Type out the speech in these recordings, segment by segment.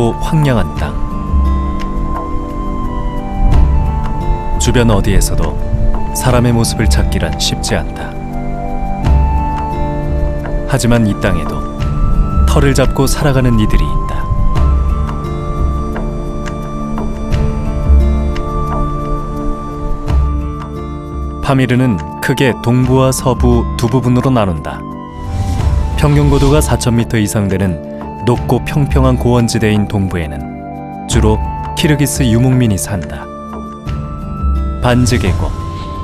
좁고 황량한 땅. 주변 어디에서도 사람의 모습을 찾기란 쉽지 않다. 하지만 이 땅에도 털을 잡고 살아가는 이들이 있다. 파미르는 크게 동부와 서부 두 부분으로 나눈다. 평균 고도가 4,000m 이상 되는 높고 평평한 고원지대인 동부에는 주로 키르기스 유목민이 산다. 반즈 계곡,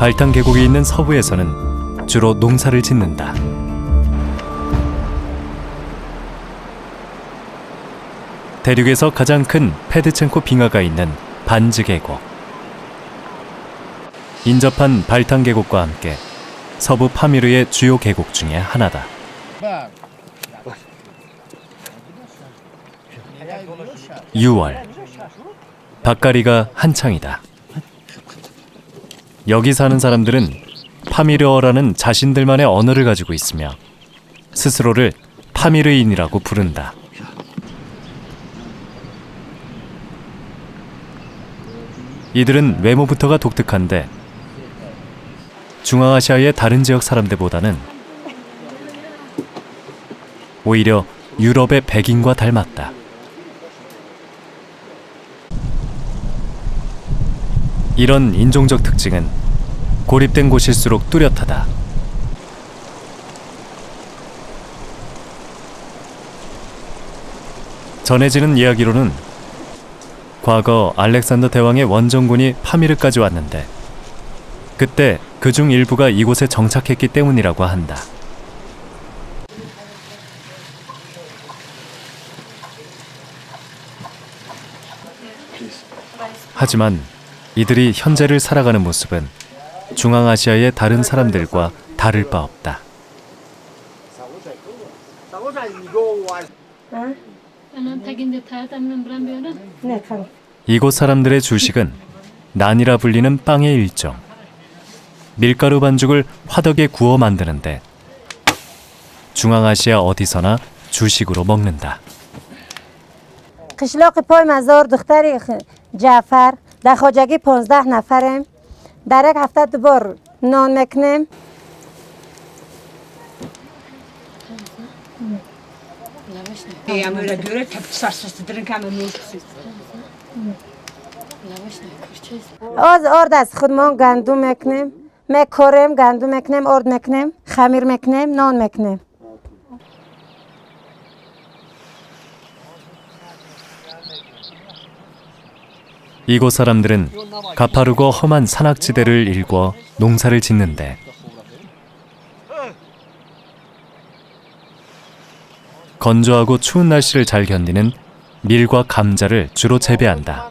발탄 계곡이 있는 서부에서는 주로 농사를 짓는다. 대륙에서 가장 큰 페드첸코 빙하가 있는 반즈 계곡. 인접한 발탄 계곡과 함께 서부 파미르의 주요 계곡 중에 하나다. 6월, 밭갈이가 한창이다. 여기 사는 사람들은 파미르어라는 자신들만의 언어를 가지고 있으며 스스로를 파미르인이라고 부른다. 이들은 외모부터가 독특한데 중앙아시아의 다른 지역 사람들보다는 오히려 유럽의 백인과 닮았다. 이런 인종적 특징은 고립된 곳일수록 뚜렷하다. 전해지는 이야기로는 과거 알렉산더 대왕의 원정군이 파미르까지 왔는데 그때 그중 일부가 이곳에 정착했기 때문이라고 한다. 하지만 이들이 현재를 살아가는 모습은 중앙아시아의 다른 사람들과 다를 바 없다. 이곳 사람들의 주식은 난이라 불리는 빵의 일종. 밀가루 반죽을 화덕에 구워 만드는데 중앙아시아 어디서나 주식으로 먹는다. قشلاق پای مزار دختری جعفر در خواجگی 15 نفریم در یک هفته دوبار نان میکنیم از آرد از خودمان گندم میکنیم میکاریم گندم میکنیم آرد میکنیم خمیر میکنیم نان میکنیم 이곳 사람들은 가파르고 험한 산악지대를 일궈 농사를 짓는데 건조하고 추운 날씨를 잘 견디는 밀과 감자를 주로 재배한다.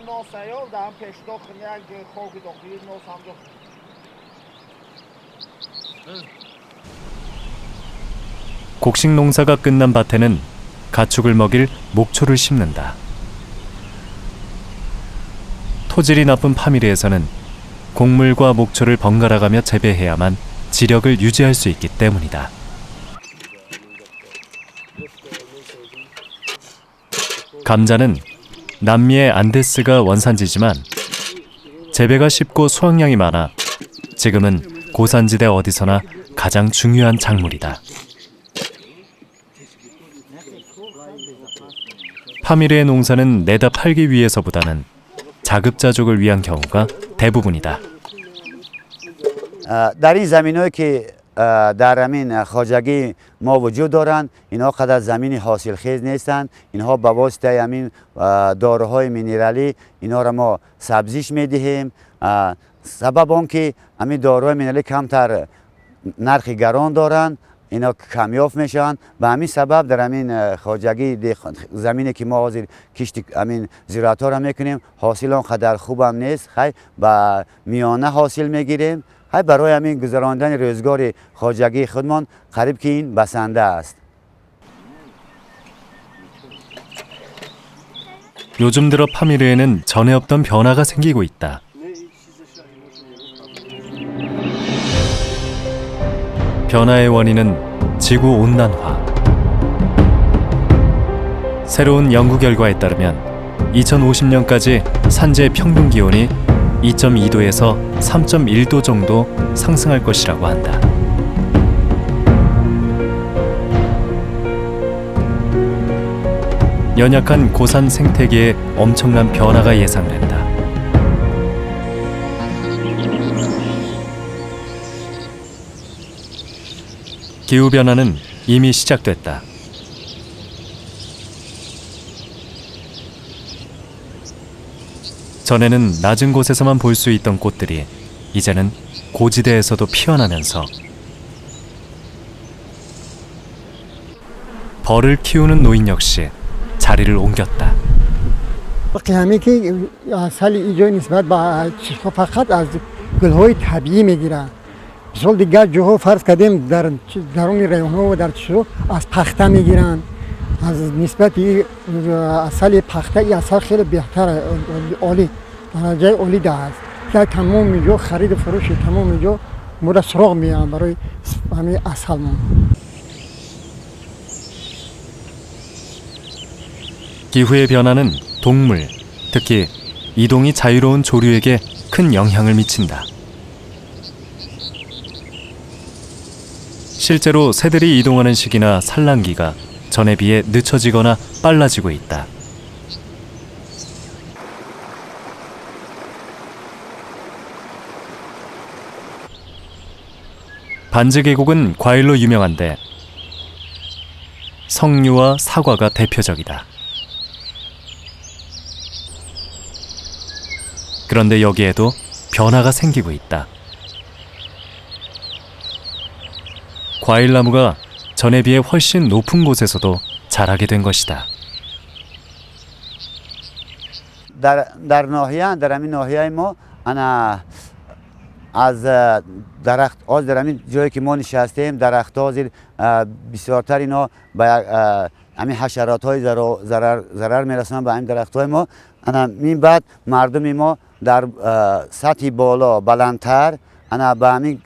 곡식 농사가 끝난 밭에는 가축을 먹일 목초를 심는다. 토질이 나쁜 파미르에서는 곡물과 목초를 번갈아가며 재배해야만 지력을 유지할 수 있기 때문이다. 감자는 남미의 안데스가 원산지지만 재배가 쉽고 수확량이 많아 지금은 고산지대 어디서나 가장 중요한 작물이다. 파미르의 농사는 내다 팔기 위해서보다는 자급자족을 위한 경우가 대부분이다. در این زمینایی که در همین خواجگی ما وجود دارند اینها قدر زمین حاصلخیز نیستند. اینها به واسطه همین داروهای مینرالی اینها را ما سبزیش میدهیم. سبب آن که همین داروهای مینرالی کمتر نرخ گران دارند اینا کمیاب میشن. به همین سبب در همین خواجگی زمینی که ما حاضر کشت همین زراعت ها را میکنیم حاصل آنقدر خوب هم نیست. خیلی با میانه حاصل میگیریم. خیلی برای همین گذراندن روزگار خواجگی خودمان قریب که این بسنده است. 요즘 들어 파미르에는 전에 없던 변화가 생기고 있다. 변화의 원인은 지구 온난화. 새로운 연구 결과에 따르면 2050년까지 산지의 평균 기온이 2.2도에서 3.1도 정도 상승할 것이라고 한다. 연약한 고산 생태계에 엄청난 변화가 예상된다. 기후변화는 이미 시작됐다. 전에는 낮은 곳에서만 볼 수 있던 꽃들이 이제는 고지대에서도 피어나면서 벌을 키우는 노인 역시 자리를 옮겼다. قیامی که اصل اینجا نسبت به چیزها فقط از گل‌های طبیعی میگیره. مثال دیگر جاها فرض کردیم در درون ریحان‌ها و در چیزها از پخته میگیرن. از نسبت اصل پخته این اصل خیلی بهتره، عالی، درجه عالی داره. که تمام اینجا خرید و فروش تمام اینجا مورد سراغ میان برای همین اصل ما. 기후의 변화는 동물, 특히 이동이 자유로운 조류에게 큰 영향을 미친다. 실제로 새들이 이동하는 시기나 산란기가 전에 비해 늦춰지거나 빨라지고 있다. 반즈 계곡은 과일로 유명한데 석류와 사과가 대표적이다. 그런데 여기에도 변화가 생기고 있다. 과일나무가 전에 비해 훨씬 높은 곳에서도 자라게 된 것이다. در ناحیه در همین ناحیه ما انا از درخت از در همین جایی که ما نشستیم درخت ها زیر بسیارتر اینا به همین حشرات های ضرر میرسونن به همین درخت های ما. انا این بعد مردم ما در سطح بالا بلندتر انا به همین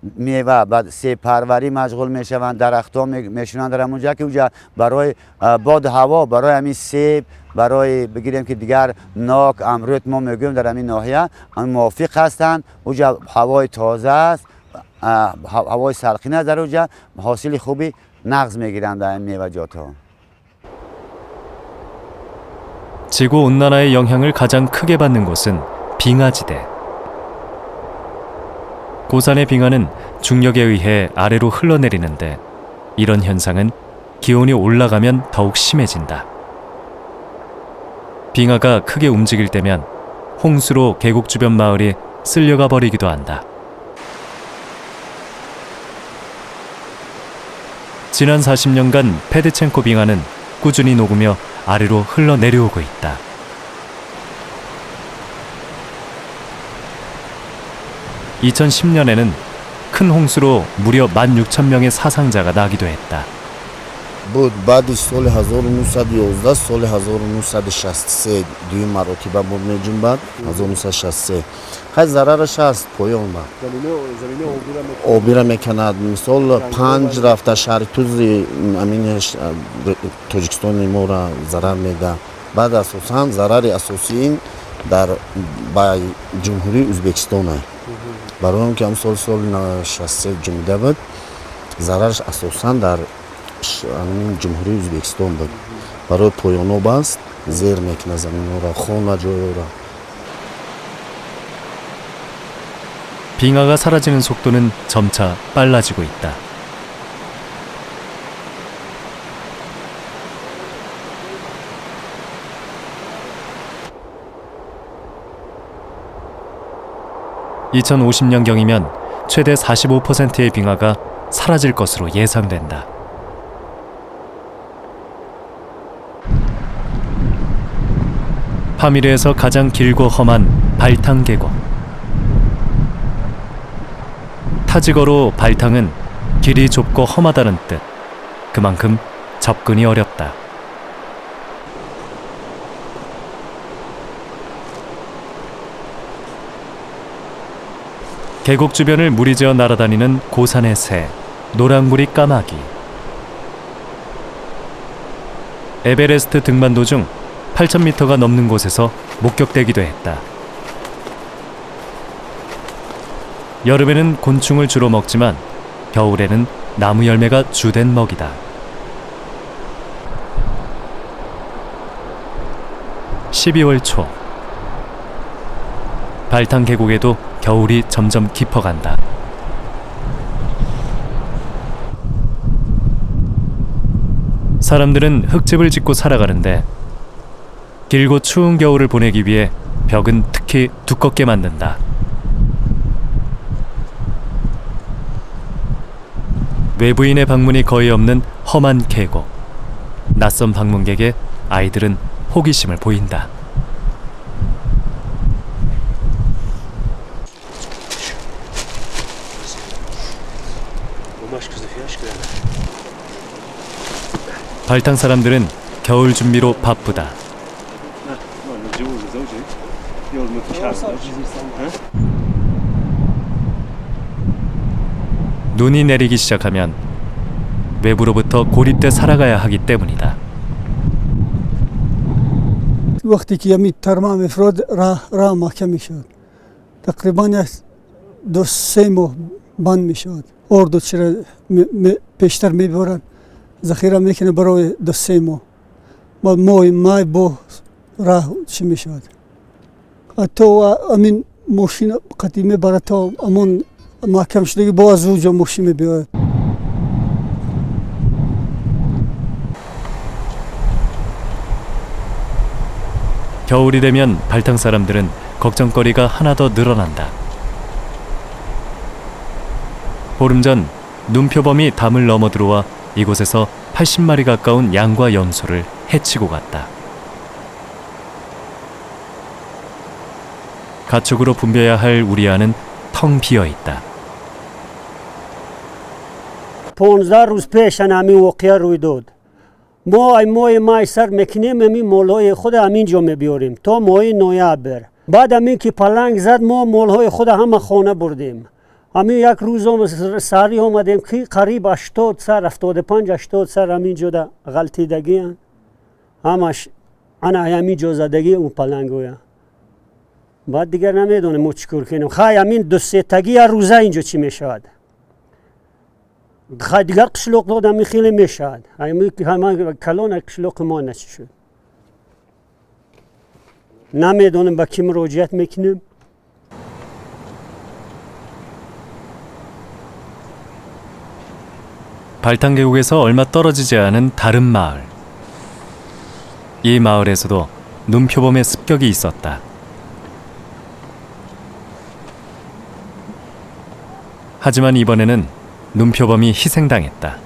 میوه بعد سیب پروری مشغول میشوند، درخت ها میشونن در اونجا که اونجا برای باد هوا، برای همین سیب، برای بگیریم که دیگر ناک امرود ما میگیم در همین ناحیه موافق هستند. اونجا هوای تازه است، هوای سرخینه است، در اونجا حاصل خوبی نغز میگیرند در این میوه‌جات ها. 지구 온난화의 영향을 가장 크게 받는 곳은 빙하지대. 고산의 빙하는 중력에 의해 아래로 흘러내리는데 이런 현상은 기온이 올라가면 더욱 심해진다. 빙하가 크게 움직일 때면 홍수로 계곡 주변 마을이 쓸려가 버리기도 한다. 지난 40년간 페드첸코 빙하는 꾸준히 녹으며 아래로 흘러내려오고 있다. (2010년에는) 큰 홍수로 무려 16,000명의 사상자가 나기도 했다. بود بعد سال 1911 سال 1963 دوی مراتبه بود میجون بعد 1963 خیلی ضررش هست پایان با آبی را میکند. مثال 5 رفته شهر توز امین تاجیکستان ما را ضرر میده. بعد اساسا ضرر اساسی این در با جمهوری ازبکستان است. برای اون که هم سال 63 جمعیده بود ضررش اساسا در جمهوری ازبکستان بود. برای پایاناب است زیر میکنه زمین را خانه جای را. 빙하가 사라지는 속도는 점차 빨라지고 있다. (2050년경이면) 최대 45%의 빙하가 사라질 것으로 예상된다. 파미르에서 가장 길고 험한 발탕 계곡. 타지거로 발탕은 길이 좁고 험하다는 뜻. 그만큼 접근이 어렵다. 계곡 주변을 무리지어 날아다니는 고산의 새, 노랑부리 까마귀. 에베레스트 등반 도중 8,000m가 넘는 곳에서 목격되기도 했다. 여름에는 곤충을 주로 먹지만 겨울에는 나무 열매가 주된 먹이다. 12월 초 발탕 계곡에도 겨울이 점점 깊어간다. 사람들은 흙집을 짓고 살아가는데 길고 추운 겨울을 보내기 위해 벽은 특히 두껍게 만든다. 외부인의 방문이 거의 없는 험한 계곡. 낯선 방문객에 아이들은 호기심을 보인다. 발탕 사람들은 겨울 준비로 바쁘다. 눈이 내리기 시작하면 외부로부터 고립돼 살아가야 하기 때문이다. وقتی که یمی ترمام افراد راه محکم میشد تقریبا دو سه ماه بند میشد اردو چرا پیشتر میبرد ذخیره میکنه برای دو سه ماه و مای با راه چی میشد حتی امین ماشین قدیمی برای تا امون محکم شده با از اونجا ماشین بیاید. 겨울이 되면 발탕 사람들은 걱정거리가 하나 더 늘어난다. 보름 전 눈표범이 담을 넘어 들어와 이곳에서 80마리 가까운 양과 염소를 해치고 갔다. 가축으로 분배해야 할 우리아는 텅 비어 있다. 15 روز پیش همین واقعه روی داد. ما مای سر میکنیم همین مالهای خود همین جا میبیاریم تا ماه نوامبر. بعد همین که پلنگ زد ما مالهای خود همه خانه بردیم. همین یک روز هم سری آمدیم که قریب 80 سر 75-80 سر همین جا غلطیدگی هن. همش انا همین جا زدگی اون پلنگ هویا. بعد دیگر نمیدونیم ما چیکار کنیم. خواهی همین دو سه تگی روزه اینجا چی میشود. خواهی دیگر قشلوق داد همین خیلی میشود. همین کلان قشلوق ما نچی شد. نمیدونیم با کی مراجعت میکنیم. 발탕 계곡에서 얼마 떨어지지 않은 다른 마을. 이 마을에서도 눈표범의 습격이 있었다. 하지만 이번에는 눈표범이 희생당했다.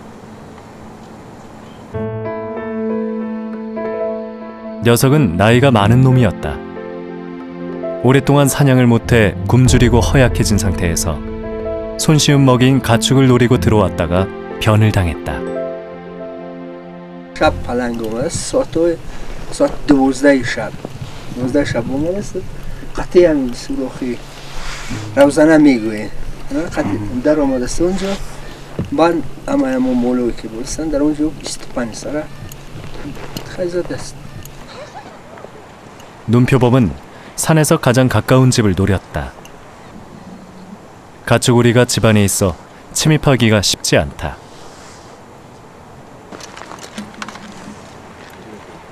녀석은 나이가 많은 놈이었다. 오랫동안 사냥을 못해 굶주리고 허약해진 상태에서 손쉬운 먹이인 가축을 노리고 들어왔다가 변을 당했다. شب پلنگ اومده ساعت 12 شب 12 شب اومده است قطعی همین سوراخی روزانه میگوین قطعی در آمده است اونجا بعد همه مولوی که بودستن در اونجا 25 سره خیلی زده است. 눈표범은 산에서 가장 가까운 집을 노렸다. 가축우리가 집안에 있어 침입하기가 쉽지 않다.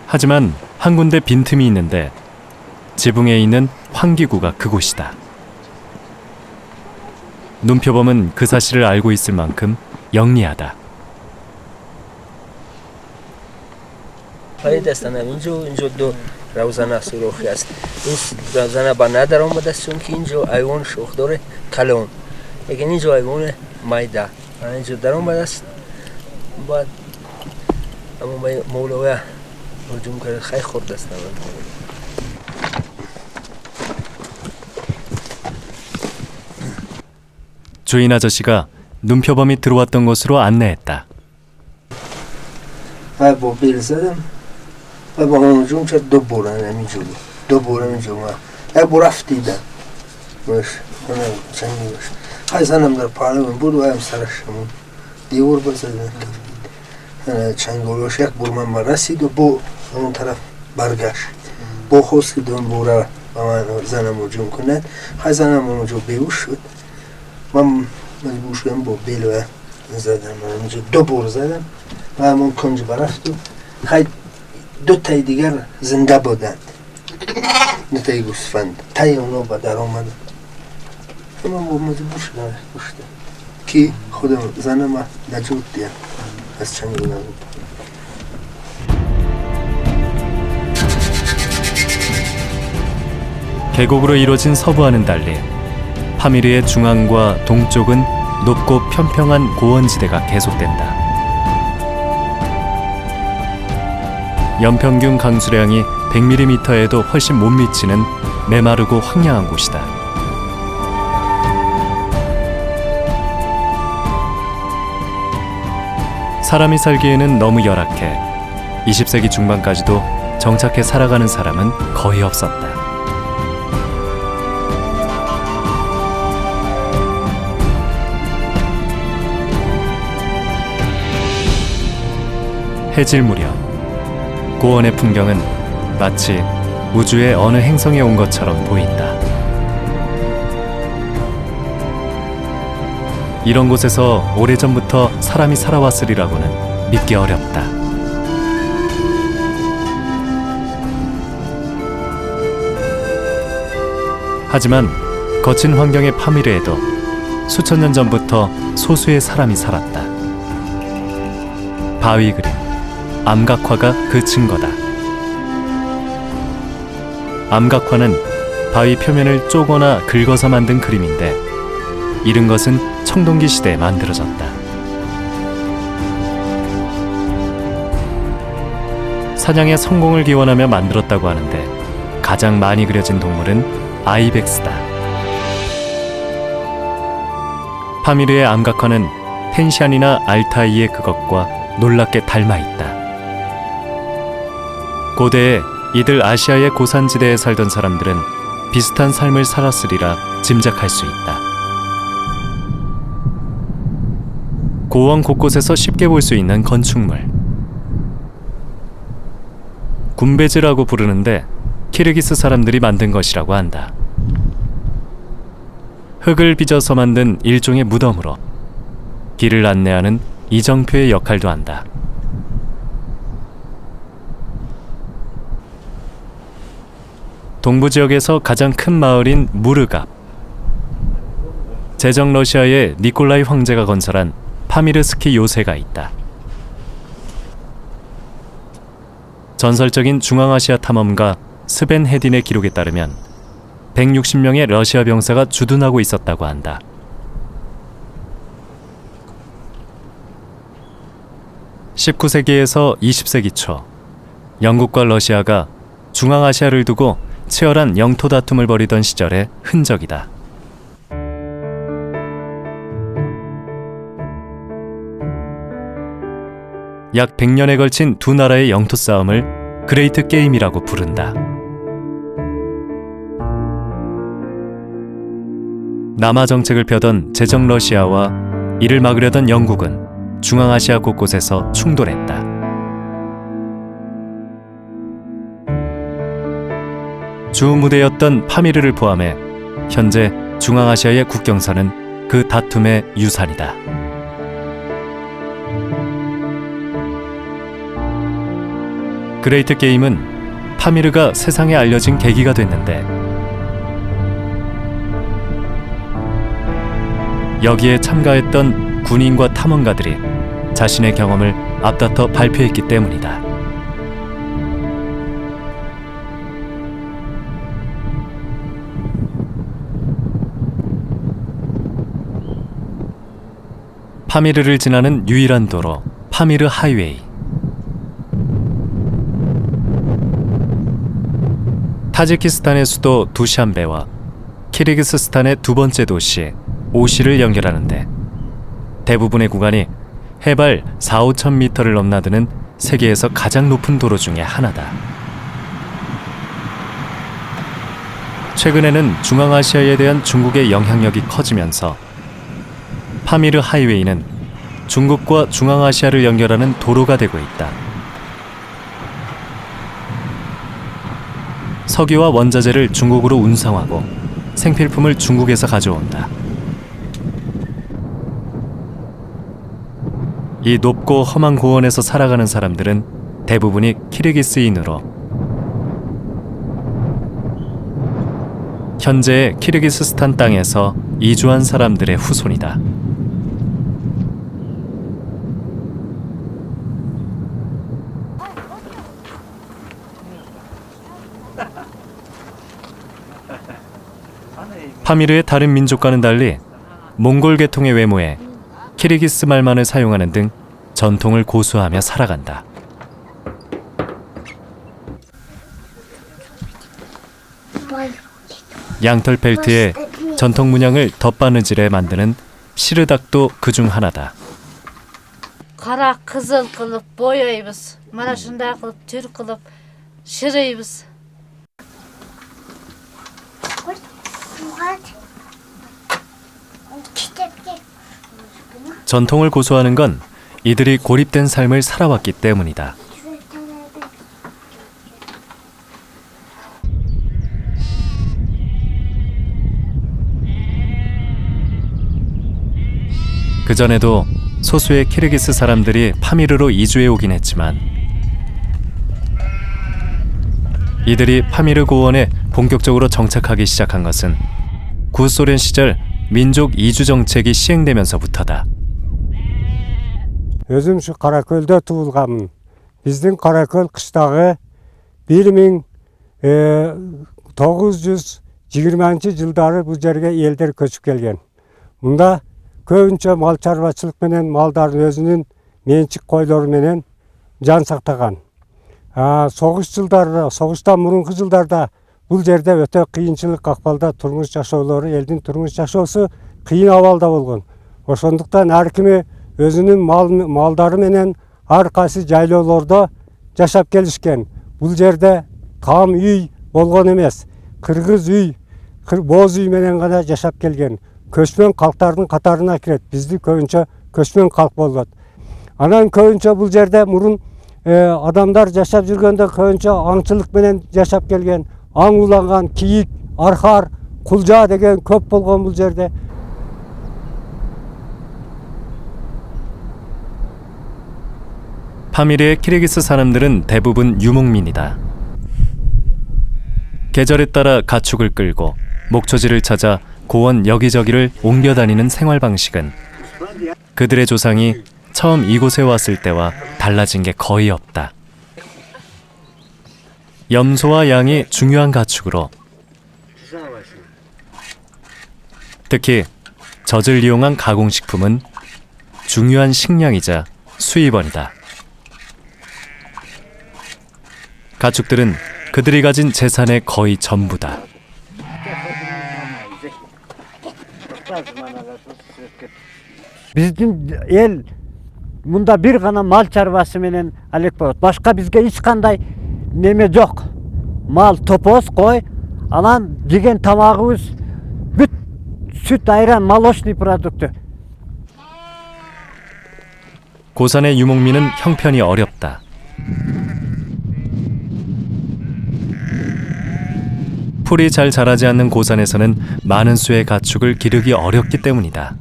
하지만 한 군데 빈틈이 있는데 지붕에 있는 환기구가 그곳이다. 눈표범은 그 사실을 알고 있을 만큼 영리하다. خرید است اینجا دو روزانه سوراخی است. این روزانه با ندر آمده است چون که اینجا ایوان شوخ داره کلون. لیکن اینجا ایوان مایده. اینجا در آمده است. بعد اما مولوی هجوم کرد خیلی خورد است. 주인 아저씨가 눈표범이 들어왔던 곳으로 안내했다. با بیل زدم و با هجوم کرد دو بورن اینجا ما بور افتیدم باش اونم چنگی باش خیلی زنم در پالم بود و هم سرشمون دیور بزدن چنگولیاش یک بور من رسید و با اون طرف برگشت با خواست که دنبوره زنم رو جمع کند. خیلی زنم اونجا بیوش شد. من مجبور شدم با بیلوه زدم. من اونجا 2 بار زدم و همون کنج برفت و خیلی 2 تای دیگر زنده بودند. 2 تای گوسفند. تای اونا به در آمد. من با مجبور شدم کشتم که خودم زنم نجات دیم از چنگ اونا. 계곡으로 이루어진 서부와는 달리 파미르의 중앙과 동쪽은 높고 평평한 고원지대가 계속된다. 연평균 강수량이 100mm에도 훨씬 못 미치는 메마르고 황량한 곳이다. 사람이 살기에는 너무 열악해 20세기 중반까지도 정착해 살아가는 사람은 거의 없었다. 해질 무렵 고원의 풍경은 마치 우주의 어느 행성에 온 것처럼 보인다. 이런 곳에서 오래전부터 사람이 살아왔으리라고는 믿기 어렵다. 하지만 거친 환경의 파미르에도 수천 년 전부터 소수의 사람이 살았다. 바위 그림, 암각화가 그 증거다. 암각화는 바위 표면을 쪼거나 긁어서 만든 그림인데 이른 것은 청동기 시대에 만들어졌다. 사냥의 성공을 기원하며 만들었다고 하는데 가장 많이 그려진 동물은 아이벡스다. 파미르의 암각화는 텐시안이나 알타이의 그것과 놀랍게 닮아 있다. 고대에 이들 아시아의 고산지대에 살던 사람들은 비슷한 삶을 살았으리라 짐작할 수 있다. 고원 곳곳에서 쉽게 볼 수 있는 건축물. 군베즈라고 부르는데 키르기스 사람들이 만든 것이라고 한다. 흙을 빚어서 만든 일종의 무덤으로 길을 안내하는 이정표의 역할도 한다. 동부 지역에서 가장 큰 마을인 무르갑. 제정 러시아의 니콜라이 황제가 건설한 파미르 스키 요새가 있다. 전설적인 중앙아시아 탐험가 스벤 헤딘의 기록에 따르면 160명의 러시아 병사가 주둔하고 있었다고 한다. (19세기에서 20세기) 초 영국과 러시아가 중앙아시아를 두고 치열한 영토 다툼을 벌이던 시절의 흔적이다. 약 100년에 걸친 두 나라의 영토 싸움을 그레이트 게임이라고 부른다. 남하 정책을 펴던 제정 러시아와 이를 막으려던 영국은 중앙아시아 곳곳에서 충돌했다. 주 무대였던 파미르를 포함해 현재 중앙아시아의 국경선은 그 다툼의 유산이다. 그레이트 게임은 파미르가 세상에 알려진 계기가 됐는데 여기에 참가했던 군인과 탐험가들이 자신의 경험을 앞다퉈 발표했기 때문이다. 파미르를 지나는 유일한 도로, 파미르 하이웨이. 타지키스탄의 수도 두샨베와 키르기스스탄의 두 번째 도시 오시를 연결하는데 대부분의 구간이 해발 4-5천 미터를 넘나드는 세계에서 가장 높은 도로 중에 하나다. 최근에는 중앙아시아에 대한 중국의 영향력이 커지면서 파미르 하이웨이는 중국과 중앙아시아를 연결하는 도로가 되고 있다. 석유와 원자재를 중국으로 운송하고 생필품을 중국에서 가져온다. 이 높고 험한 고원에서 살아가는 사람들은 대부분이 키르기스인으로 현재의 키르기스스탄 땅에서 이주한 사람들의 후손이다. 파미르의 다른 민족과는 달리 몽골 계통의 외모에 키르기스 말만을 사용하는 등 전통을 고수하며 살아간다. 양털 벨트에 전통 문양을 덧바느질해 만드는 시르닥도 그중 하나다. Qara qizil qilib bo'yaymiz. Mana shunday qilib tur qilib shiraymiz. 전통을 고수하는 건 이들이 고립된 삶을 살아왔기 때문이다. 그전에도 소수의 키르기스 사람들이 파미르로 이주해 오긴 했지만 이들이 파미르 고원에 본격적으로 정착하기 시작한 것은 구소련 시절 민족 이주 정책이 시행되면서부터다. Өзім шу Қаракөлде туылғанмын. Біздің Қаракөл қыстағы 1920 жылдары бұл жерге елдер көшіп келген. Мұнда көбінше мал шаруашылық менен малдардың өзінің меншік қойлары менен жан сақтаған. Соғыстан мұрынғы жылдарда бұл жерде өте қиыншылық ықпалда тұрмыс жашоолору, елдің тұрмыс жашоосу қиын абалда болгон. Ошондуктан әркіме өзінің малдары менен арқасы жайлоолордо жашап келишкен. Бұл жерде там үй болгон эмес, кыргыз үй, боз үй менен гана жашап келген. Көчмөн калктардын катарына кирет. Бизди көбүнчө көчмөн калк болот. Анан көбүнчө бұл жерде мурун адамдар жашап жүргөндө көбүнчө аңчылык менен жашап келген. Аң уланган, кийик, архар, кулжа деген көп болгон бұл жерде. 파미르의 키르기스 사람들은 대부분 유목민이다. 계절에 따라 가축을 끌고 목초지를 찾아 고원 여기저기를 옮겨 다니는 생활 방식은 그들의 조상이 처음 이곳에 왔을 때와 달라진 게 거의 없다. 염소와 양이 중요한 가축으로 특히 젖을 이용한 가공식품은 중요한 식량이자 수입원이다. 가축들은 그들이 가진 재산의 거의 전부다. Биздин эл мында бир гана мал чарбасы менен алек болот. Башка бизге эч кандай неме жок. Мал, топоз, кой, анан жеген тамагыбыз бүт сүт, айран, молочный продукты. 고산의 유목민은 형편이 어렵다. 풀이 잘 자라지 않는 고산에서는 많은 수의 가축을 기르기 어렵기 때문이다.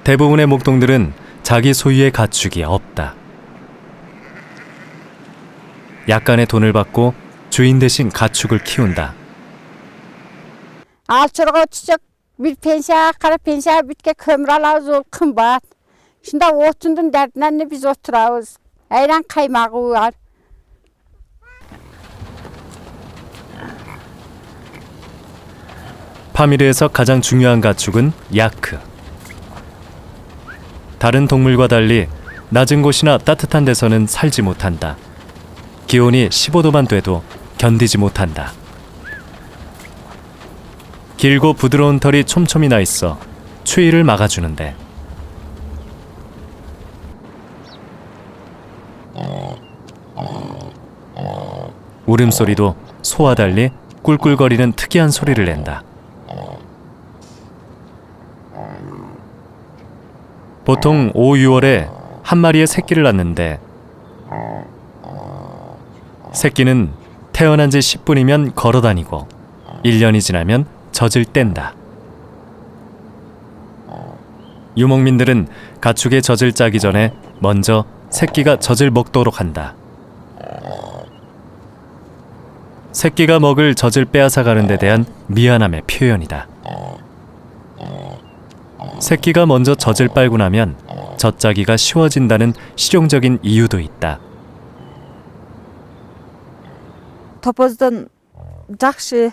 대부분의 목동들은 자기 소유의 가축이 없다. 약간의 돈을 받고 주인 대신 가축을 키운다. Alçırğa düşecek bir pensiya, qara pensiya bitke kömür alabız, ol qımbat. Şunda otundun derdinden biz oturabız. Ayran kaymağı var. 파미르에서 가장 중요한 가축은 야크. 다른 동물과 달리 낮은 곳이나 따뜻한 데서는 살지 못한다. 기온이 15도만 돼도 견디지 못한다. 길고 부드러운 털이 촘촘히 나 있어 추위를 막아주는데 울음소리도 소와 달리 꿀꿀거리는 특이한 소리를 낸다. 보통 5, 6월에 한 마리의 새끼를 낳는데 새끼는 태어난 지 10분이면 걸어다니고 1년이 지나면 젖을 뗀다. 유목민들은 가축의 젖을 짜기 전에 먼저 새끼가 젖을 먹도록 한다. 새끼가 먹을 젖을 빼앗아가는 데 대한 미안함의 표현이다. 새끼가 먼저 젖을 빨고 나면 젖 짜기가 쉬워진다는 실용적인 이유도 있다. Topozdan жақсы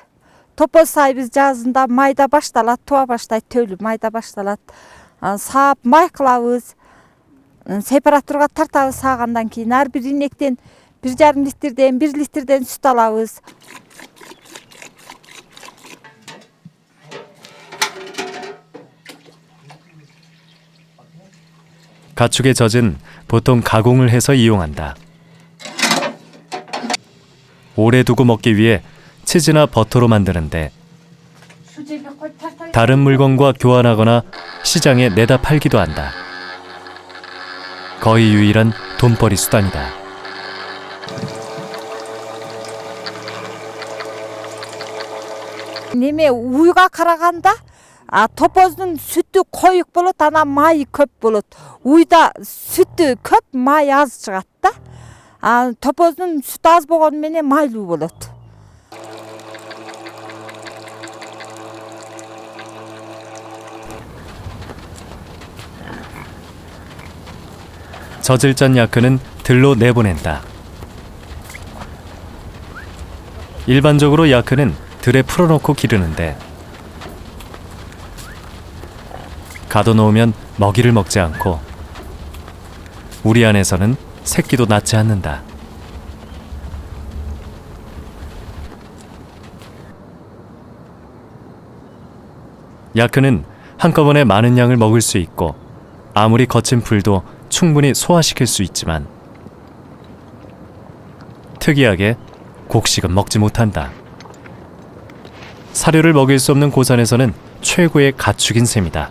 topoz sayбыз жазында майда башталат, туа баштайт, төлү майда башталат. Саап май кылабыз. Сепараторга тартабыз, саагандан кийин ар бир инектен 1,5 литрден 1 литрден сүт алабыз. 가축의 젖은 보통 가공을 해서 이용한다. 오래 두고 먹기 위해 치즈나 버터로 만드는데 다른 물건과 교환하거나 시장에 내다 팔기도 한다. 거의 유일한 돈벌이 수단이다. Неме уйга караганда топоздун сүтү коюк болот, анан майы көп болот. Уйда сүтү көп, май аз чыгат да. Топоздун сүтү аз болгону менен майлуу болот. 젖을 짠 야크는 들로 내보낸다. 일반적으로 야크는 들에 풀어놓고 기르는데 가둬놓으면 먹이를 먹지 않고 우리 안에서는 새끼도 낳지 않는다. 야크는 한꺼번에 많은 양을 먹을 수 있고 아무리 거친 풀도 충분히 소화시킬 수 있지만 특이하게 곡식은 먹지 못한다. 사료를 먹일 수 없는 고산에서는 최고의 가축인 셈이다.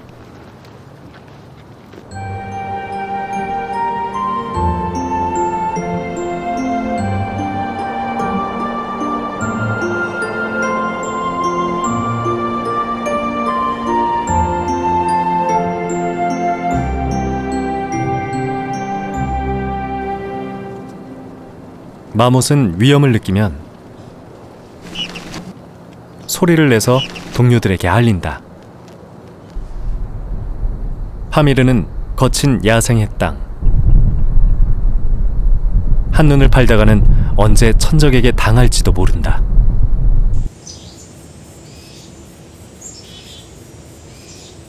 마못은 위험을 느끼면 소리를 내서 동료들에게 알린다. 파미르는 거친 야생의 땅. 한눈을 팔다가는 언제 천적에게 당할지도 모른다.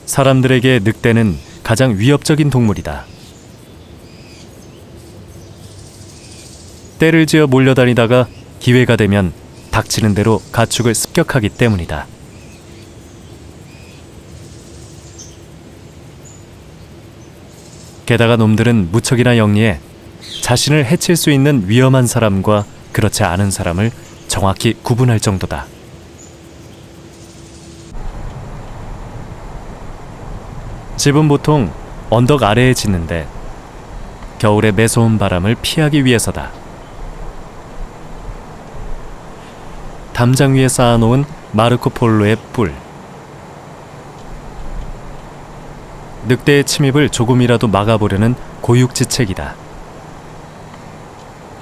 사람들에게 늑대는 가장 위협적인 동물이다. 떼를 지어 몰려다니다가 기회가 되면 닥치는 대로 가축을 습격하기 때문이다. 게다가 놈들은 무척이나 영리해 자신을 해칠 수 있는 위험한 사람과 그렇지 않은 사람을 정확히 구분할 정도다. 집은 보통 언덕 아래에 짓는데 겨울의 매서운 바람을 피하기 위해서다. 담장 위에 쌓아놓은 마르코폴로의 뿔. 늑대의 침입을 조금이라도 막아보려는 고육지책이다.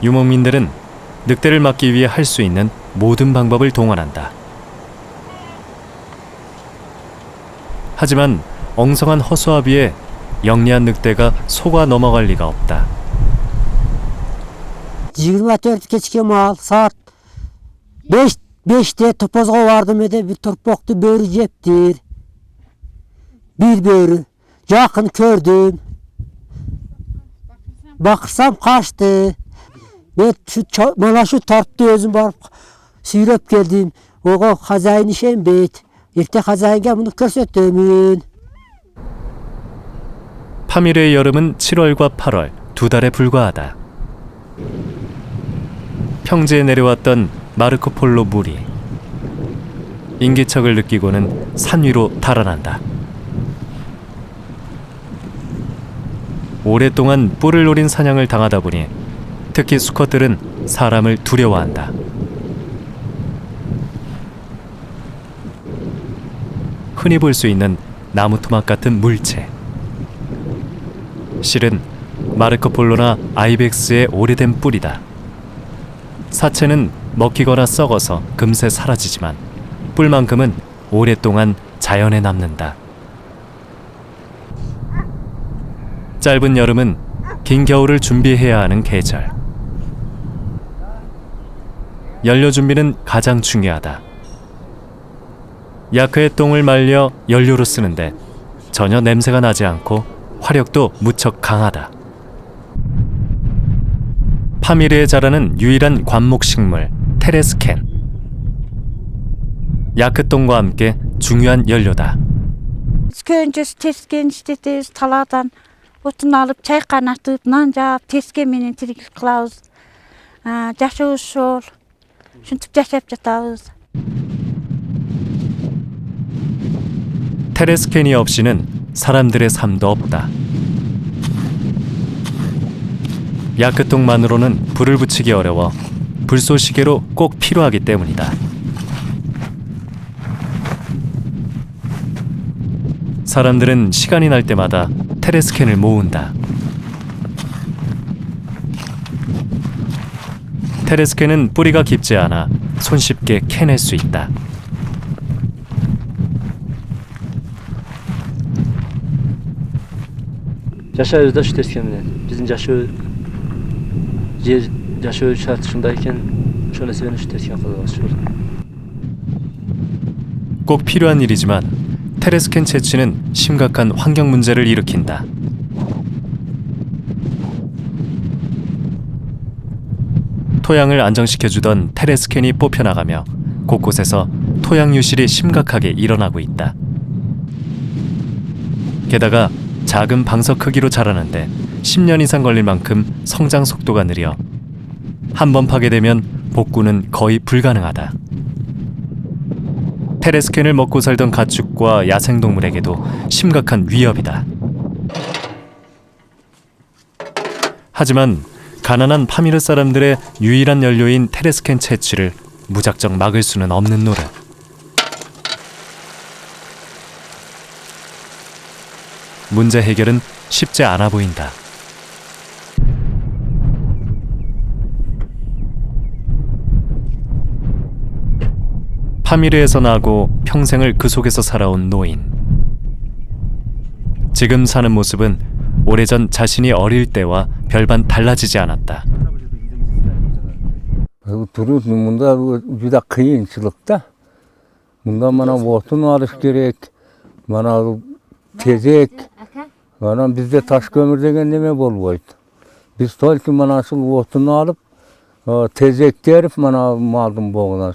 유목민들은 늑대를 막기 위해 할 수 있는 모든 방법을 동원한다. 하지만 엉성한 허수아비에 위에 영리한 늑대가 속아 넘어갈 리가 없다. 24 kechki mal saat 5'te topozga vardım ede bir torpaklı börü jeptir. Bir börü. Yakın gördüm. Bakırsam kaçtı. Ben bana şu tarptı özüm barıp sürüp geldim. Oğa hazayın işem beyt. Erte hazayınga bunu gösterdimin. 파미르의 여름은 7월과 8월 두 달에 불과하다. 평지에 내려왔던 마르코폴로 물이 인기척을 느끼고는 산 위로 달아난다. 오랫동안 뿔을 노린 사냥을 당하다 보니 특히 수컷들은 사람을 두려워한다. 흔히 볼 수 있는 나무 토막 같은 물체. 실은 마르코 폴로나 아이벡스의 오래된 뿌리다. 사체는 먹히거나 썩어서 금세 사라지지만 뿔만큼은 오랫동안 자연에 남는다. 짧은 여름은 긴 겨울을 준비해야 하는 계절. 연료 준비는 가장 중요하다. 야크의 똥을 말려 연료로 쓰는데 전혀 냄새가 나지 않고 화력도 무척 강하다. 파미르에 자라는 유일한 관목식물 테레스캔. 야크 똥과 함께 중요한 연료다. Öncesi tesken işletiyoruz taladan. Otun alıp çay kaynatıp nan jap tesken menen tiriklik kılabız. Jaşabız şol. Şuntip jaşap jatabız. 테레스캔이 없이는 사람들의 삶도 없다. 야크똥만으로는 불을 붙이기 어려워 불쏘시개로 꼭 필요하기 때문이다. 사람들은 시간이 날 때마다 테레스캔을 모은다. 테레스캔은 뿌리가 깊지 않아 손쉽게 캐낼 수 있다. Yaşarız da şu tezkemine. Bizim yaşı şartındayken şöyle seven şu tezkem kazanmış. 꼭 필요한 일이지만 테레스캔 채취는 심각한 환경 문제를 일으킨다. 토양을 안정시켜주던 테레스캔이 뽑혀나가며 곳곳에서 토양 유실이 심각하게 일어나고 있다. 게다가 작은 방석 크기로 자라는데 10년 이상 걸릴 만큼 성장 속도가 느려 한 번 파괴되면 복구는 거의 불가능하다. 테레스캔을 먹고 살던 가축과 야생동물에게도 심각한 위협이다. 하지만 가난한 파미르 사람들의 유일한 연료인 테레스캔 채취를 무작정 막을 수는 없는 노릇. 문제 해결은 쉽지 않아 보인다. 파미르에서 나고 평생을 그 속에서 살아온 노인. 지금 사는 모습은 오래전 자신이 어릴 때와 별반 달라지지 않았다. Bunda juda kıyınçılıkta. Bunda bana otun alış gerek, bana tezek, bana bizde taş kömür degen neme bolboydu. Biz tolki bana asıl otunu alıp tezek derip bana maldım boğulan.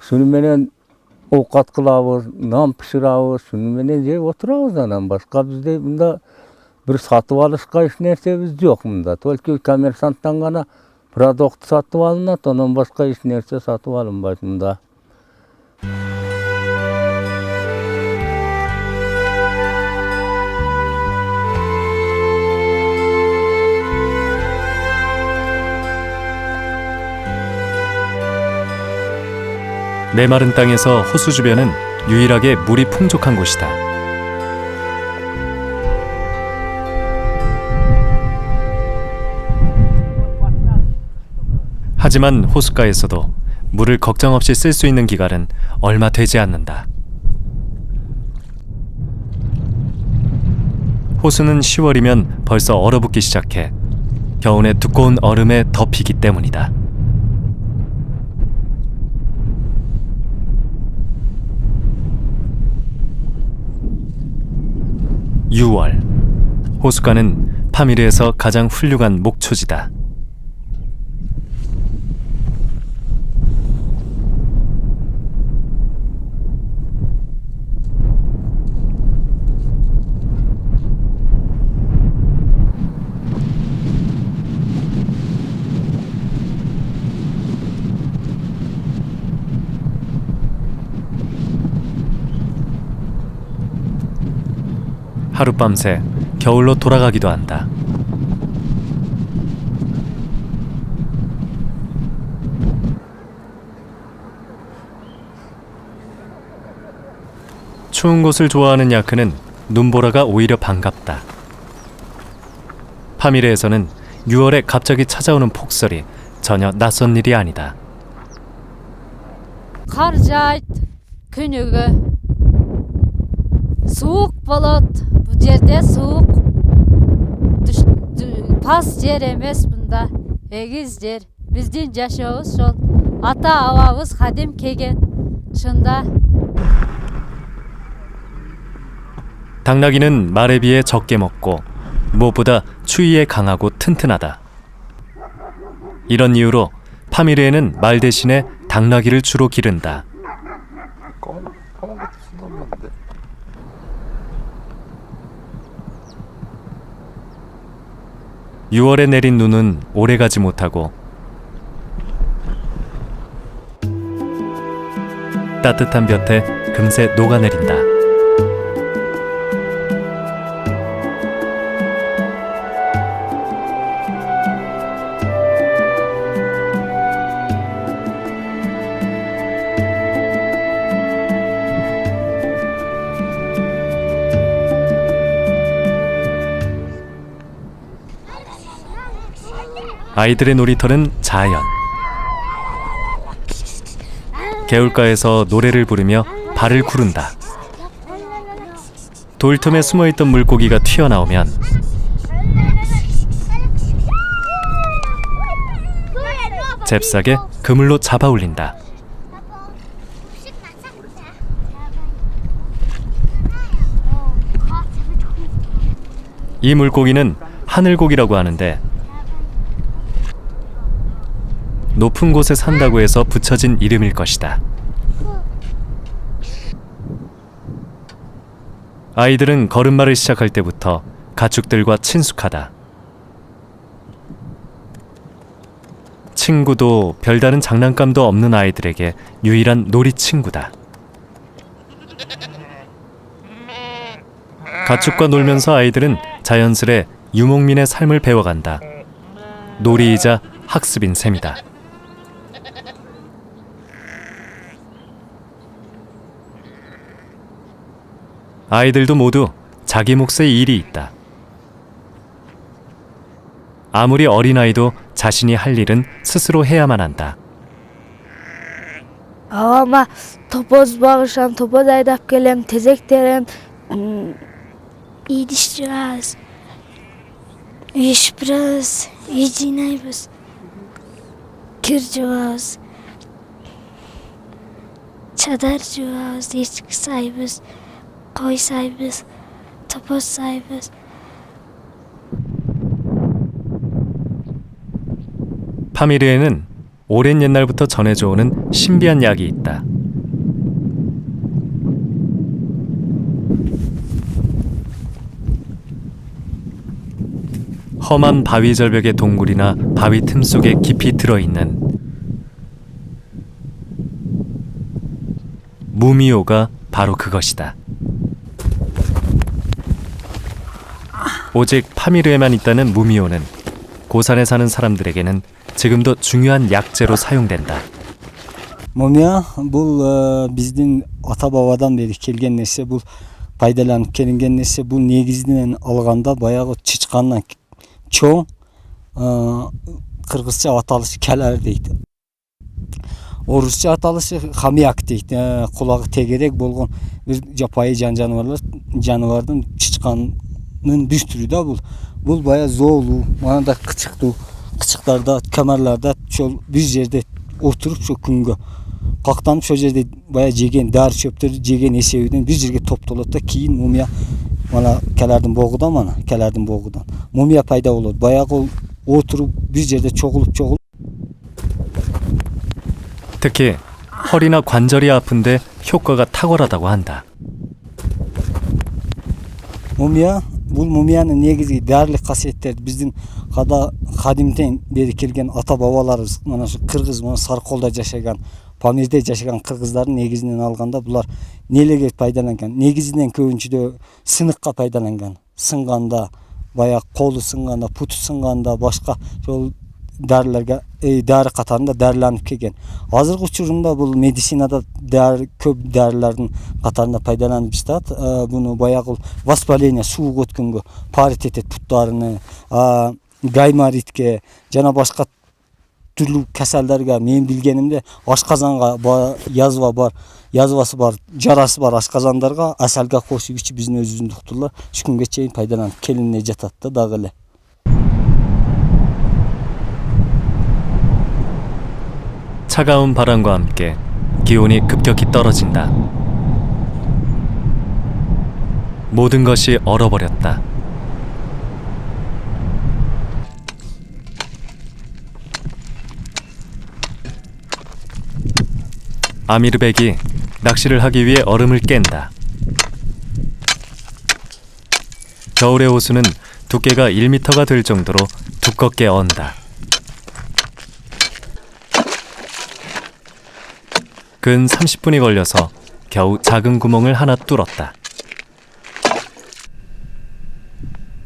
Şunu menen ovqat kılabız, nam pişirabız, şunu menen jep oturabız anan. Başka bizde bunda bir satıp alışka hiç nersemiz yok bunda. Tolki kommersanttan gana produkt satıp alınat, ondan başka hiç nerse satıp alınmaz bunda. 메마른 땅에서 호수 주변은 유일하게 물이 풍족한 곳이다. 하지만 호숫가에서도 물을 걱정 없이 쓸 수 있는 기간은 얼마 되지 않는다. 호수는 10월이면 벌써 얼어붙기 시작해 겨우내 두꺼운 얼음에 덮이기 때문이다. 6월, 호숫가는 파미르에서 가장 훌륭한 목초지다. 하룻밤새 겨울로 돌아가기도 한다. 추운 곳을 좋아하는 야크는 눈보라가 오히려 반갑다. 파미르에서는 6월에 갑자기 찾아오는 폭설이 전혀 낯선 일이 아니다. Qar jayt kuniga. Soğuk bolat. Bu yerde soğuk. Pas yer emes bunda. Egiz yer. Bizdin yaşağız şol. Ata avabız kadim kegen. Şunda. 당나귀는 말에 비해 적게 먹고 무엇보다 추위에 강하고 튼튼하다. 이런 이유로 파미르에는 말 대신에 당나귀를 주로 기른다. 6월에 내린 눈은 오래가지 못하고 따뜻한 볕에 금세 녹아내린다. 아이들의 놀이터는 자연. 개울가에서 노래를 부르며 발을 구른다. 돌틈에 숨어있던 물고기가 튀어나오면 잽싸게 그물로 잡아 올린다. 이 물고기는 하늘고기라고 하는데 높은 곳에 산다고 해서 붙여진 이름일 것이다. 아이들은 걸음마를 시작할 때부터 가축들과 친숙하다. 친구도 별다른 장난감도 없는 아이들에게 유일한 놀이 친구다. 가축과 놀면서 아이들은 자연스레 유목민의 삶을 배워간다. 놀이이자 학습인 셈이다. 아이들도 모두 자기 몫의 일이 있다. 아무리 어린아이도 자신이 할 일은 스스로 해야만 한다. Ama topoz bağışan, topoz aydap gelem, tezek terem, yedişeceğiz, yişpiriz, yiyeceğiz, kireceğiz, çadarcağız, yetki sahibiz, koy sahibiz, topoz sahibiz. 파미르에는 오랜 옛날부터 전해져 오는 신비한 약이 있다. 험한 바위 절벽의 동굴이나 바위 틈 속에 깊이 들어있는 무미호가 바로 그것이다. 오직 파미르에만 있다는 무미호는 고산에 사는 사람들에게는 지금도 중요한 약재로 사용된다. Mumya bu bizden ata babadan beri kelgen nese bu пайдаланып келинген нерсе бул негизинен алганда баягы чычкандан чоң кыргызча аталышы калар дейт. Орусча аталышы хамяк дейт. Кулагы тегерек болгон бир жапайы жаныбардын чычканын бир түрү да бул. Бул бая зоолуу, манада кычыктуу, кычыктарда, камарларда чол бир жерде отуруп шо күнгө кактанып шо жерде бая жеген дар чөптөрдү жеген эсебинен бир жерге топтолот да кийин мумия мана калардын богудан мумия пайда болот. Баягы отуруп бир жерде чогулуп 특히 허리나 관절이 아픈데 효과가 탁월하다고 한다. Mumya, bu mumyanın negizgi dərlik qasiyetleri bizden kadimden beri kelgen ata babalarımız, mana şu Kırgız, mana Sarkolda yaşagan, Pamir'de yaşagan Kırgızların negizinden alganda bular nelerge paydalangan, negizinden köpünçüde sınıkka paydalangan, sınganda, bayağı kolu sınganda, putu sınganda, başka şol derilerge deri katarında derilenip kelgen. Azırkı uçurumda bu medisinada köp derilerin katarında paydalanıp istat. Bunu bayağı vaspalenia suğuk ötküngü paritete tutlarını gaymaritke jana başka türlü kasallarga men bilgenimde aşkazanga yazva var. Yazvası var, jarası var aşkazandarga asalga koşup içi bizni özüzün doktorlar şu günge çeyin paydalanıp kelinine jatatta dağılı. 차가운 바람과 함께 기온이 급격히 떨어진다. 모든 것이 얼어버렸다. 아미르백이 낚시를 하기 위해 얼음을 깬다. 겨울의 호수는 두께가 1m가 될 정도로 두껍게 언다. 근 30분이 걸려서 겨우 작은 구멍을 하나 뚫었다.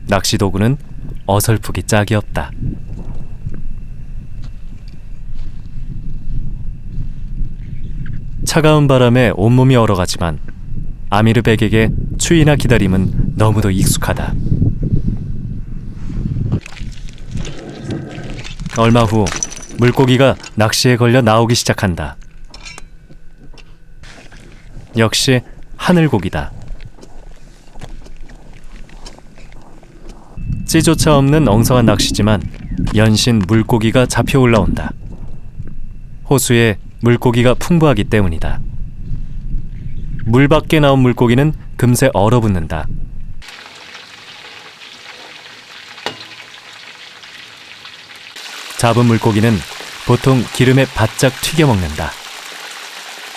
낚시 도구는 어설프기 짝이 없다. 차가운 바람에 온몸이 얼어가지만 아미르백에게 추위나 기다림은 너무도 익숙하다. 얼마 후 물고기가 낚시에 걸려 나오기 시작한다. 역시 하늘고기다. 찌조차 없는 엉성한 낚시지만 연신 물고기가 잡혀 올라온다. 호수에 물고기가 풍부하기 때문이다. 물 밖에 나온 물고기는 금세 얼어붙는다. 잡은 물고기는 보통 기름에 바짝 튀겨 먹는다.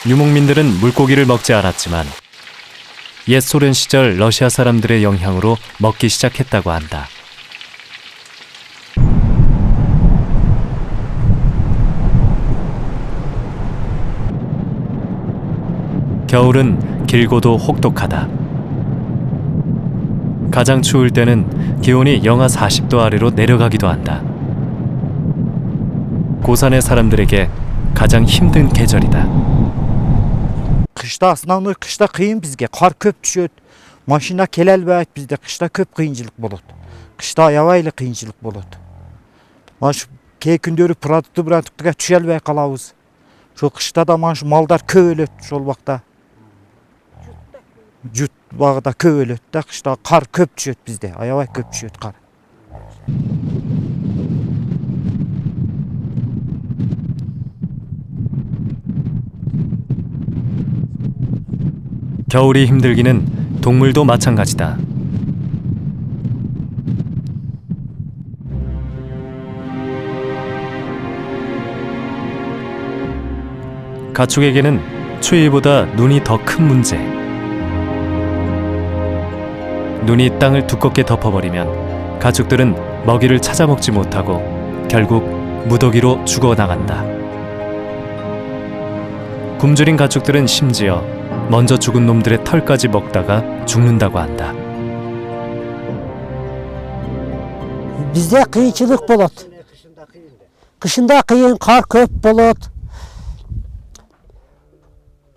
유목민들은 물고기를 먹지 않았지만 옛 소련 시절 러시아 사람들의 영향으로 먹기 시작했다고 한다. 겨울은 길고도 혹독하다. 가장 추울 때는 기온이 영하 40도 아래로 내려가기도 한다. 고산의 사람들에게 가장 힘든 계절이다. Kışta основной kışta kıyın bizge. Kar köp düşöt. Maşina kelelbeyt bizde kışta köp kıyınçılık bolot. Kışta ayavayla kıyınçılık bolot. Maş key kündörü pıratıktıga düşelbey kalabız. Şu kışta da maş maldar köp ölöt şol vakta. Jut bağda köp ölöt da kışta kar köp düşöt bizde. Ayavay köp düşöt kar. 겨울이 힘들기는 동물도 마찬가지다. 가축에게는 추위보다 눈이 더 큰 문제. 눈이 땅을 두껍게 덮어버리면 가축들은 먹이를 찾아 먹지 못하고 결국 무더기로 죽어나간다. 굶주린 가축들은 심지어 먼저 죽은 놈들의 털까지 먹다가 죽는다고 한다. Bizde kıyınçılık bolot. Kışında kıyın, kar köp bolot.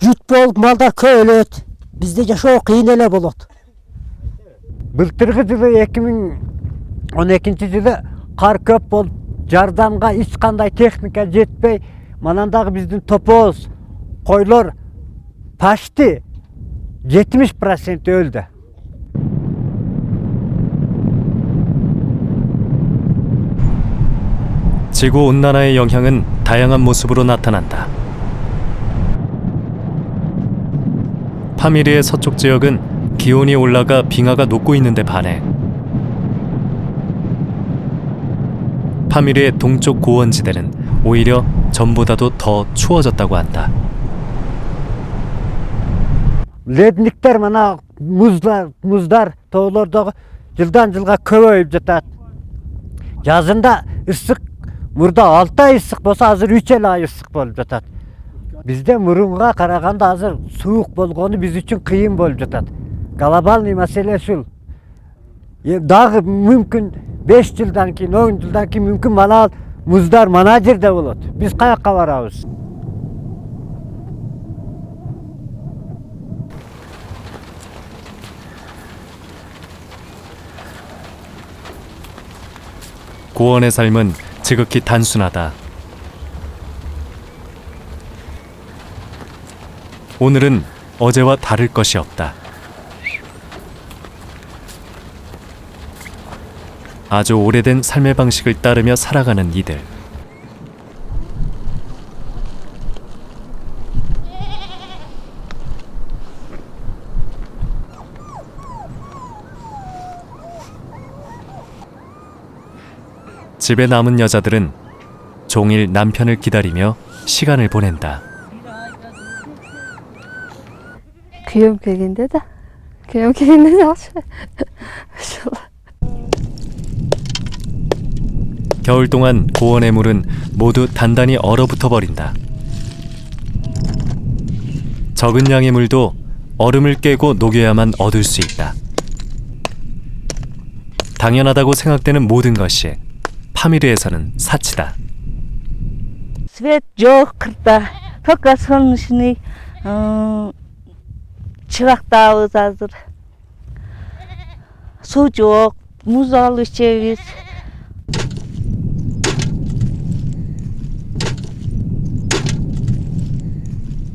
Jut bol, maldar köp ölöt. Bizde yaşao kıyın ele bolot. Былтырғы жылы 2012 жылы кар көп болуп жардамга эч кандай техника жетпей манандагы биздин топоз койлор почти 70% öldü. 지구 온난화의 영향은 다양한 모습으로 나타난다. 파미르의 서쪽 지역은 기온이 올라가 빙하가 녹고 있는데 반해 파미르의 동쪽 고원지대는 오히려 전보다도 더 추워졌다고 한다. Lednikler mana muzlar tağlardagı жылдан жылга көбөйүп жатат. Жазында ысык, мурда 6 ай ысык болсо азыр 3 ай ысык болуп жатат. Бизде мурунга караганда азыр суук болгону биз үчүн кыйын болуп жатат. Глобальный маселе ушул. Дагы мүмкүн 5 жылдан кийин, 10 жылдан кийин мүмкүн mana Vuzlar mana жерде болот. Biz kayakka varabız. 고원의 삶은 지극히 단순하다. 오늘은 어제와 다를 것이 없다. 아주 오래된 삶의 방식을 따르며 살아가는 이들. 집에 남은 여자들은 종일 남편을 기다리며 시간을 보낸다. Köyüm kelgende de. Köyüm kelgende de aşağı. 겨울 동안 고원의 물은 모두 단단히 얼어붙어 버린다. 적은 양의 물도 얼음을 깨고 녹여야만 얻을 수 있다. 당연하다고 생각되는 모든 것이 파미르에서는 사치다. Svet yok kırta. Fakat onun için çıraktağız hazır. Su yok, muz alışıyoruz.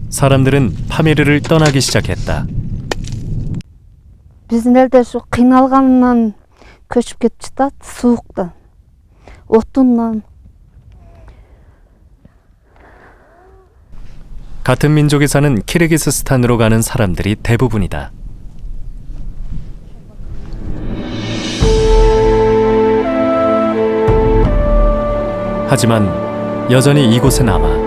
사람들은 파미르를 떠나기 시작했다. Bizim elde şu kıynalgandan köçüp ketip жатат, soğuktan, otundan. 같은 민족이 사는 키르기스스탄으로 가는 사람들이 대부분이다. 하지만 여전히 이곳에 남아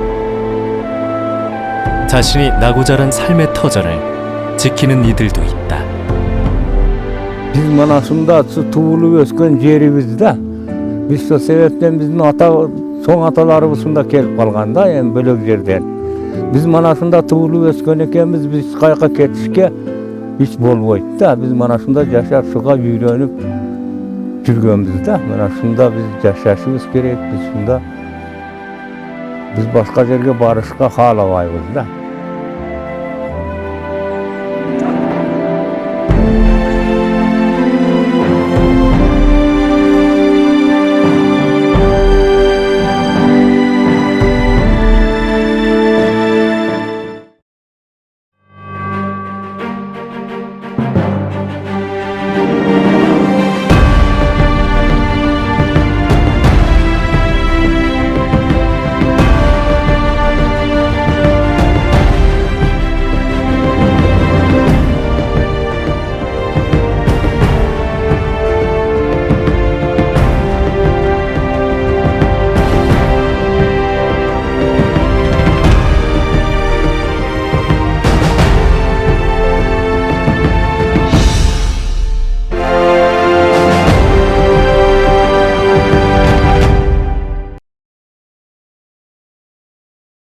자신이 나고 자란 삶의 터전을 지키는 이들도 있다. Biz mana şunda tuğulup ösken jerimizde. Biz o sebepten bizim soň atalarybız şunda kelip kalganda, yani bölek жерден. Biz mana şunda tuğulup ösken ekenmiz, biz kayka ketişke hiç bolboýdy da. Biz mana şunda yaşar şuga ýürenip jürgenbizde. Mana şunda biz yaşaşybız gerek, biz başka жерге barışka halabaýbız da.